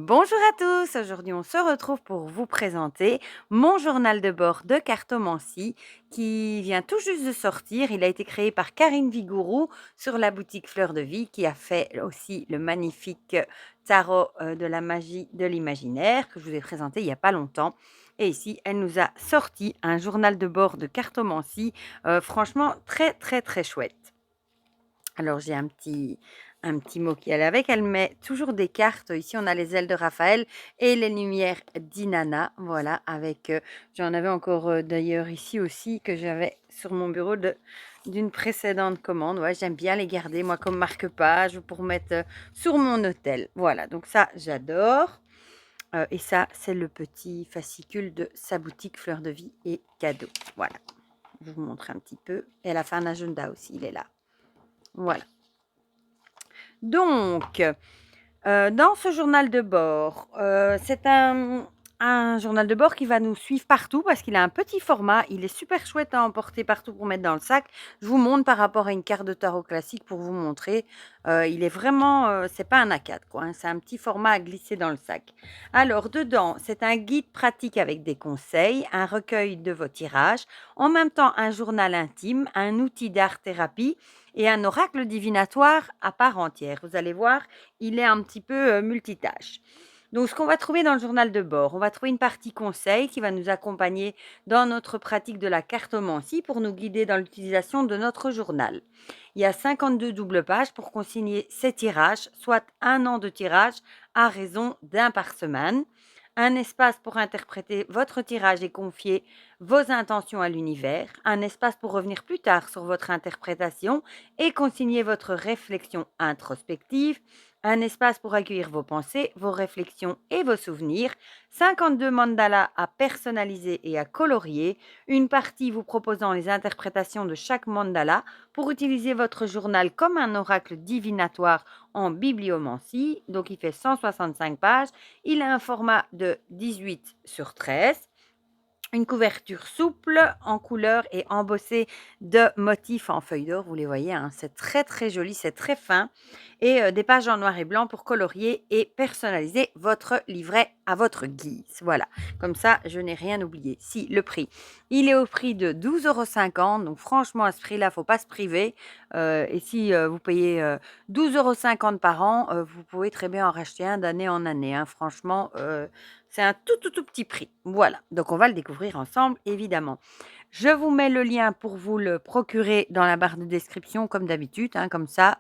Bonjour à tous, aujourd'hui on se retrouve pour vous présenter mon journal de bord de cartomancie qui vient tout juste de sortir. Il a été créé par Karine Vigourou sur la boutique Fleur de Vie qui a fait aussi le magnifique tarot de la magie de l'imaginaire que je vous ai présenté il n'y a pas longtemps. Et ici, elle nous a sorti un journal de bord de cartomancie, franchement très très très chouette. Alors j'ai un petit mot qui allait avec. Elle met toujours des cartes. Ici, on a les ailes de Raphaël et les lumières d'Inanna. Voilà, avec j'en avais encore d'ailleurs ici aussi que j'avais sur mon bureau d'une précédente commande. Ouais, j'aime bien les garder, moi, comme marque-page pour mettre sur mon hôtel. Voilà, donc ça, j'adore. Et ça, c'est le petit fascicule de sa boutique Fleur de Vie et Cadeaux. Voilà, je vous montre un petit peu. Et elle a fait un agenda aussi, il est là. Voilà. Donc, dans ce journal de bord, c'est un journal de bord qui va nous suivre partout parce qu'il a un petit format. Il est super chouette à emporter partout pour mettre dans le sac. Je vous montre par rapport à une carte de tarot classique pour vous montrer. Il est vraiment, c'est pas un A4 quoi, hein, c'est un petit format à glisser dans le sac. Alors dedans, c'est un guide pratique avec des conseils, un recueil de vos tirages, en même temps un journal intime, un outil d'art-thérapie et un oracle divinatoire à part entière. Vous allez voir, il est un petit peu multitâche. Donc, ce qu'on va trouver dans le journal de bord, on va trouver une partie conseil qui va nous accompagner dans notre pratique de la cartomancie pour nous guider dans l'utilisation de notre journal. Il y a 52 doubles pages pour consigner ces tirages, soit un an de tirage à raison d'un par semaine. Un espace pour interpréter votre tirage et confier vos intentions à l'univers. Un espace pour revenir plus tard sur votre interprétation et consigner votre réflexion introspective. Un espace pour accueillir vos pensées, vos réflexions et vos souvenirs. 52 mandalas à personnaliser et à colorier. Une partie vous proposant les interprétations de chaque mandala pour utiliser votre journal comme un oracle divinatoire en bibliomancie. Donc, il fait 165 pages. Il a un format de 18 sur 13. Une couverture souple en couleur et embossée de motifs en feuilles d'or. Vous les voyez, hein, c'est très très joli, c'est très fin. Et des pages en noir et blanc pour colorier et personnaliser votre livret à votre guise. Voilà, comme ça, je n'ai rien oublié. Si, le prix, il est au prix de 12,50 €. Donc franchement, à ce prix-là, il ne faut pas se priver. Et si vous payez 12,50 € par an, vous pouvez très bien en racheter un d'année en année. Hein. Franchement, c'est un tout, tout, tout petit prix. Voilà, donc on va le découvrir ensemble, évidemment. Je vous mets le lien pour vous le procurer dans la barre de description, comme d'habitude. Hein, comme ça,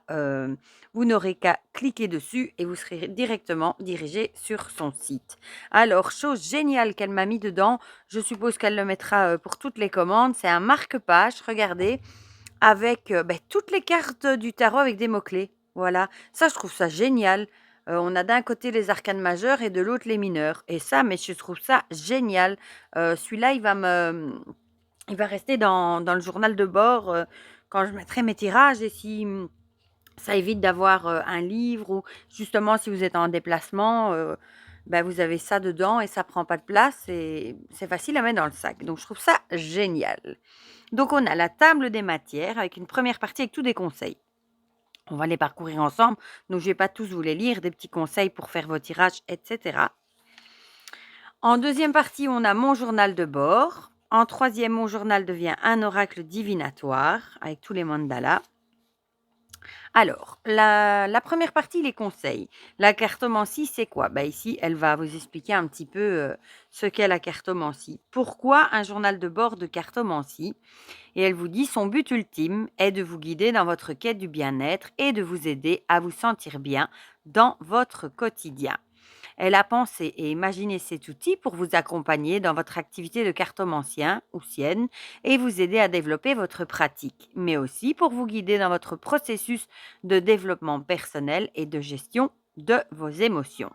vous n'aurez qu'à cliquer dessus et vous serez directement dirigé sur son site. Alors, chose géniale qu'elle m'a mis dedans, je suppose qu'elle le mettra pour toutes les commandes, c'est un marque-page, regardez, avec toutes les cartes du tarot avec des mots-clés. Voilà, ça je trouve ça génial. On a d'un côté les arcanes majeures et de l'autre les mineurs. Et ça, mais je trouve ça génial. Celui-là, il va rester dans le journal de bord quand je mettrai mes tirages. Et si ça évite d'avoir un livre ou justement si vous êtes en déplacement, vous avez ça dedans et ça prend pas de place et c'est facile à mettre dans le sac. Donc je trouve ça génial. Donc on a la table des matières avec une première partie avec tous des conseils. On va les parcourir ensemble, donc je ne vais pas tous vous les lire, des petits conseils pour faire vos tirages, etc. En deuxième partie, on a mon journal de bord. En troisième, mon journal devient un oracle divinatoire avec tous les mandalas. Alors, la première partie, les conseils. La cartomancie, c'est quoi? Ici, elle va vous expliquer un petit peu ce qu'est la cartomancie. Pourquoi un journal de bord de cartomancie? Et elle vous dit son but ultime est de vous guider dans votre quête du bien-être et de vous aider à vous sentir bien dans votre quotidien. Elle a pensé et imaginé cet outil pour vous accompagner dans votre activité de cartomancien ou sienne et vous aider à développer votre pratique, mais aussi pour vous guider dans votre processus de développement personnel et de gestion de vos émotions.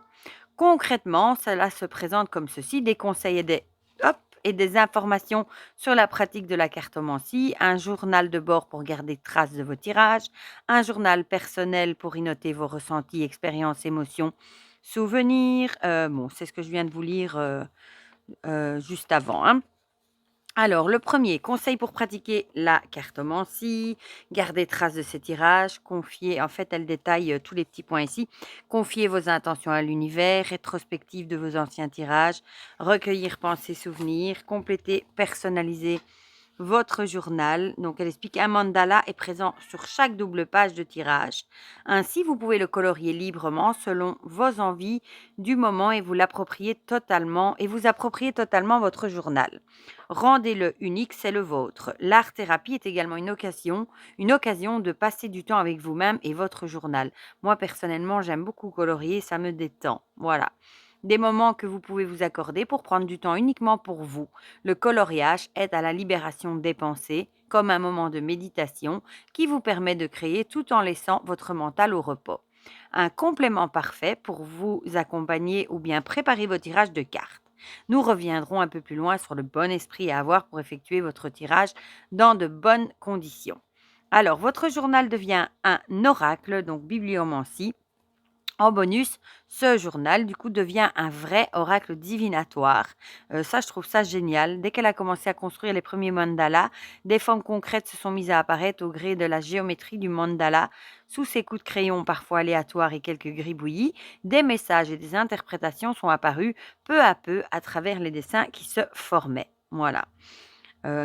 Concrètement, cela se présente comme ceci, des conseils et des informations sur la pratique de la cartomancie, un journal de bord pour garder trace de vos tirages, un journal personnel pour y noter vos ressentis, expériences, émotions, souvenirs. C'est ce que je viens de vous lire juste avant. Hein. Alors, le premier, conseil pour pratiquer la cartomancie, garder trace de ses tirages, confier, en fait, elle détaille tous les petits points ici, confier vos intentions à l'univers, rétrospective de vos anciens tirages, recueillir pensées, souvenirs, compléter, personnaliser votre journal. Donc, elle explique un mandala est présent sur chaque double page de tirage. Ainsi, vous pouvez le colorier librement selon vos envies du moment et vous approprier totalement votre journal. Rendez-le unique, c'est le vôtre. L'art-thérapie est également une occasion de passer du temps avec vous-même et votre journal. Moi, personnellement, j'aime beaucoup colorier, ça me détend. Voilà. Des moments que vous pouvez vous accorder pour prendre du temps uniquement pour vous. Le coloriage aide à la libération des pensées, comme un moment de méditation qui vous permet de créer tout en laissant votre mental au repos. Un complément parfait pour vous accompagner ou bien préparer vos tirages de cartes. Nous reviendrons un peu plus loin sur le bon esprit à avoir pour effectuer votre tirage dans de bonnes conditions. Alors, votre journal devient un oracle, donc bibliomancie. En bonus, ce journal, du coup, devient un vrai oracle divinatoire. Ça, je trouve ça génial. Dès qu'elle a commencé à construire les premiers mandalas, des formes concrètes se sont mises à apparaître au gré de la géométrie du mandala. Sous ses coups de crayon parfois aléatoires et quelques gribouillis, des messages et des interprétations sont apparus peu à peu à travers les dessins qui se formaient. Voilà.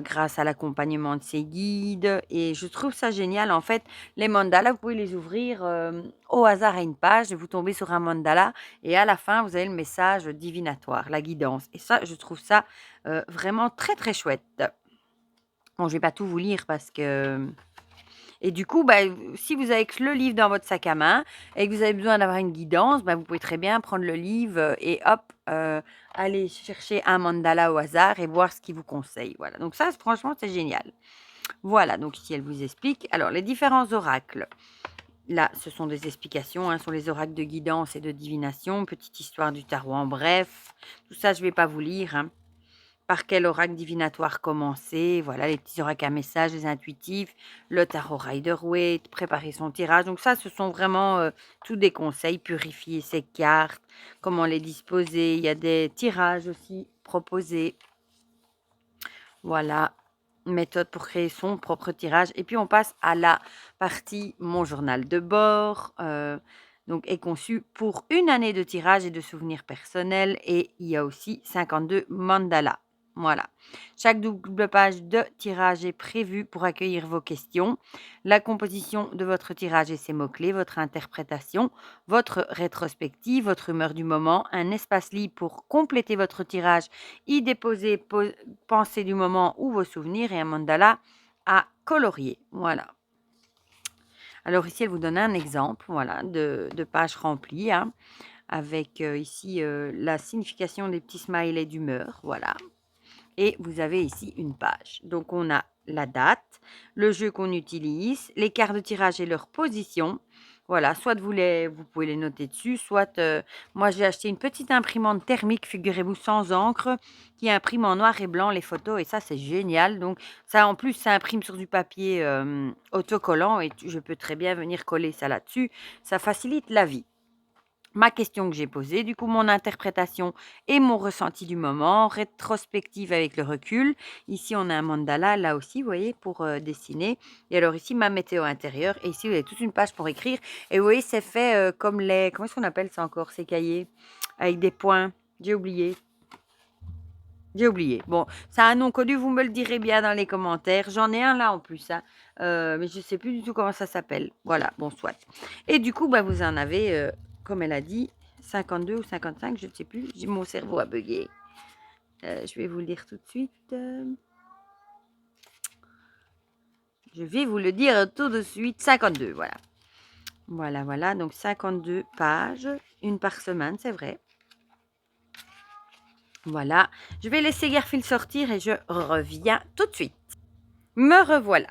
Grâce à l'accompagnement de ses guides et je trouve ça génial. En fait, les mandalas, vous pouvez les ouvrir, au hasard à une page et vous tombez sur un mandala et à la fin, vous avez le message divinatoire, la guidance et ça, je trouve ça, vraiment très, très chouette. Bon, je vais pas tout vous lire parce que et du coup, bah, si vous avez que le livre dans votre sac à main et que vous avez besoin d'avoir une guidance, bah, vous pouvez très bien prendre le livre et hop, aller chercher un mandala au hasard et voir ce qu'il vous conseille. Voilà, donc ça, franchement, c'est génial. Voilà, donc ici, elle vous explique. Alors, les différents oracles. Là, ce sont des explications sur les oracles de guidance et de divination. Petite histoire du tarot en bref. Tout ça, je ne vais pas vous lire. Par quel oracle divinatoire commencer? Voilà, les petits oracles à message, les intuitifs, le tarot Rider-Waite, préparer son tirage. Donc ça, ce sont vraiment tous des conseils. Purifier ses cartes, comment les disposer. Il y a des tirages aussi proposés. Voilà, méthode pour créer son propre tirage. Et puis, on passe à la partie Mon journal de bord. Donc, est conçu pour une année de tirage et de souvenirs personnels. Et il y a aussi 52 mandalas. Voilà. Chaque double page de tirage est prévue pour accueillir vos questions, la composition de votre tirage et ses mots-clés, votre interprétation, votre rétrospective, votre humeur du moment, un espace libre pour compléter votre tirage, y déposer pensées du moment ou vos souvenirs et un mandala à colorier. Voilà. Alors ici, elle vous donne un exemple voilà, de page remplie avec ici la signification des petits smileys d'humeur. Voilà. Et vous avez ici une page. Donc, on a la date, le jeu qu'on utilise, les cartes de tirage et leur position. Voilà, soit vous pouvez les noter dessus, soit moi j'ai acheté une petite imprimante thermique, figurez-vous, sans encre, qui imprime en noir et blanc les photos et ça c'est génial. Donc ça en plus ça imprime sur du papier autocollant et je peux très bien venir coller ça là-dessus. Ça facilite la vie. Ma question que j'ai posée, du coup mon interprétation et mon ressenti du moment, rétrospective avec le recul. Ici on a un mandala, là aussi vous voyez, pour dessiner. Et alors ici ma météo intérieure et ici vous avez toute une page pour écrire. Et vous voyez c'est fait comme les, comment est-ce qu'on appelle ça encore, ces cahiers avec des points, j'ai oublié. J'ai oublié. Bon, ça a un nom connu, vous me le direz bien dans les commentaires. J'en ai un là en plus, mais je ne sais plus du tout comment ça s'appelle. Voilà, bon, soit. Et du coup, bah, vous en avez, comme elle a dit, 52 ou 55, je ne sais plus. Mon cerveau a bugué. Je vais vous le dire tout de suite. Je vais vous le dire tout de suite. 52, voilà. Voilà, voilà. Donc 52 pages, une par semaine, c'est vrai. Voilà. Je vais laisser Garfield sortir et je reviens tout de suite. Me revoilà.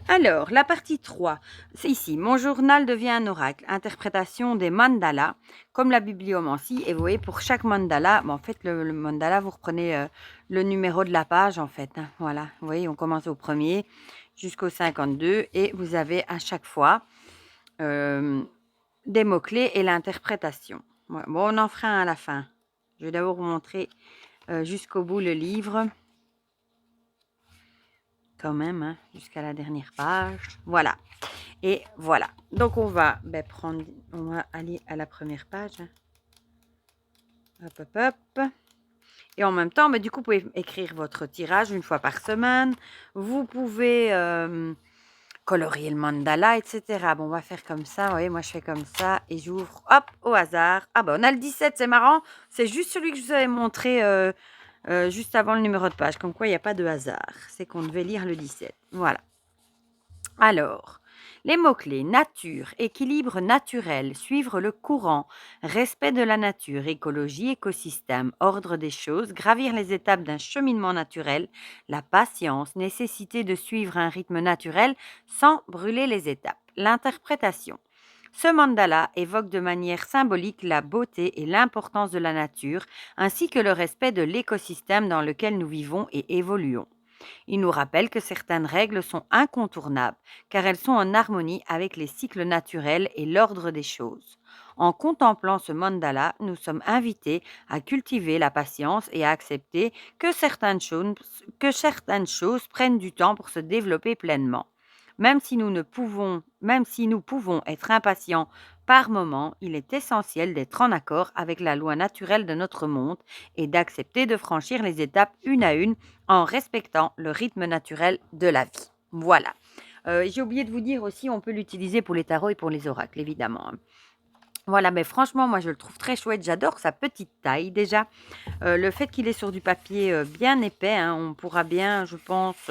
Alors, la partie 3, c'est ici. Mon journal devient un oracle. Interprétation des mandalas, comme la bibliomancie. Et vous voyez, pour chaque mandala, en fait, le mandala, vous reprenez le numéro de la page, en fait. Voilà, vous voyez, on commence au premier jusqu'au 52 et vous avez à chaque fois des mots-clés et l'interprétation. Ouais, bon, on en fera un à la fin. Je vais d'abord vous montrer jusqu'au bout le livre. quand même, hein, jusqu'à la dernière page. Voilà. Et voilà. Donc on va on va aller à la première page. Hop, hop, hop. Et en même temps, du coup, vous pouvez écrire votre tirage une fois par semaine. Vous pouvez colorier le mandala, etc. Bon, on va faire comme ça. Vous voyez, moi, je fais comme ça et j'ouvre, hop, au hasard. Ah on a le 17, c'est marrant. C'est juste celui que je vous avais montré juste avant le numéro de page. Comme quoi, il n'y a pas de hasard. C'est qu'on devait lire le 17. Voilà. Alors, les mots-clés nature, équilibre naturel, suivre le courant, respect de la nature, écologie, écosystème, ordre des choses, gravir les étapes d'un cheminement naturel, la patience, nécessité de suivre un rythme naturel sans brûler les étapes. L'interprétation. Ce mandala évoque de manière symbolique la beauté et l'importance de la nature, ainsi que le respect de l'écosystème dans lequel nous vivons et évoluons. Il nous rappelle que certaines règles sont incontournables, car elles sont en harmonie avec les cycles naturels et l'ordre des choses. En contemplant ce mandala, nous sommes invités à cultiver la patience et à accepter que certaines choses prennent du temps pour se développer pleinement. Même si nous pouvons être impatients par moment, il est essentiel d'être en accord avec la loi naturelle de notre monde et d'accepter de franchir les étapes une à une en respectant le rythme naturel de la vie. Voilà. J'ai oublié de vous dire aussi, on peut l'utiliser pour les tarots et pour les oracles, évidemment, hein. Voilà, mais franchement, moi, je le trouve très chouette. J'adore sa petite taille, déjà. Le fait qu'il est sur du papier bien épais, hein, on pourra bien, je pense,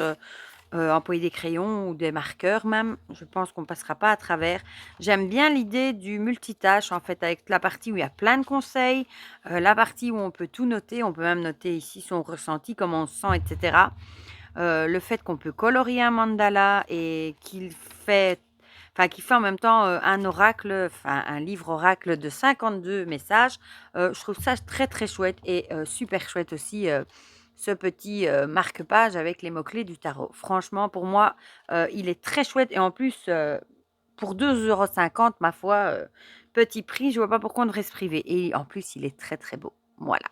employer des crayons ou des marqueurs même. Je pense qu'on passera pas à travers. J'aime bien l'idée du multitâche, en fait, avec la partie où il y a plein de conseils, la partie où on peut tout noter. On peut même noter ici son ressenti, comment on se sent, etc. Le fait qu'on peut colorier un mandala et qui fait en même temps un oracle, enfin un livre oracle de 52 messages. Je trouve ça très très chouette et super chouette aussi ce petit marque-page avec les mots-clés du tarot. Franchement, pour moi, il est très chouette et en plus, pour 2,50 € ma foi, petit prix, je vois pas pourquoi on devrait se priver. Et en plus, il est très très beau. Voilà.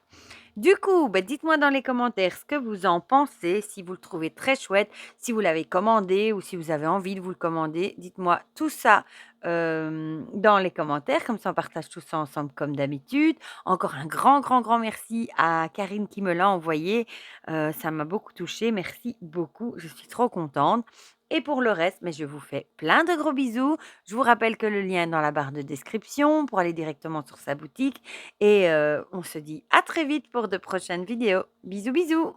Du coup, dites-moi dans les commentaires ce que vous en pensez, si vous le trouvez très chouette, si vous l'avez commandé ou si vous avez envie de vous le commander. Dites-moi tout ça dans les commentaires, comme ça on partage tout ça ensemble comme d'habitude. Encore un grand, grand, grand merci à Karine qui me l'a envoyé. Ça m'a beaucoup touchée. Merci beaucoup. Je suis trop contente. Et pour le reste, mais je vous fais plein de gros bisous. Je vous rappelle que le lien est dans la barre de description pour aller directement sur sa boutique. Et on se dit à très vite pour de prochaines vidéos. Bisous, bisous!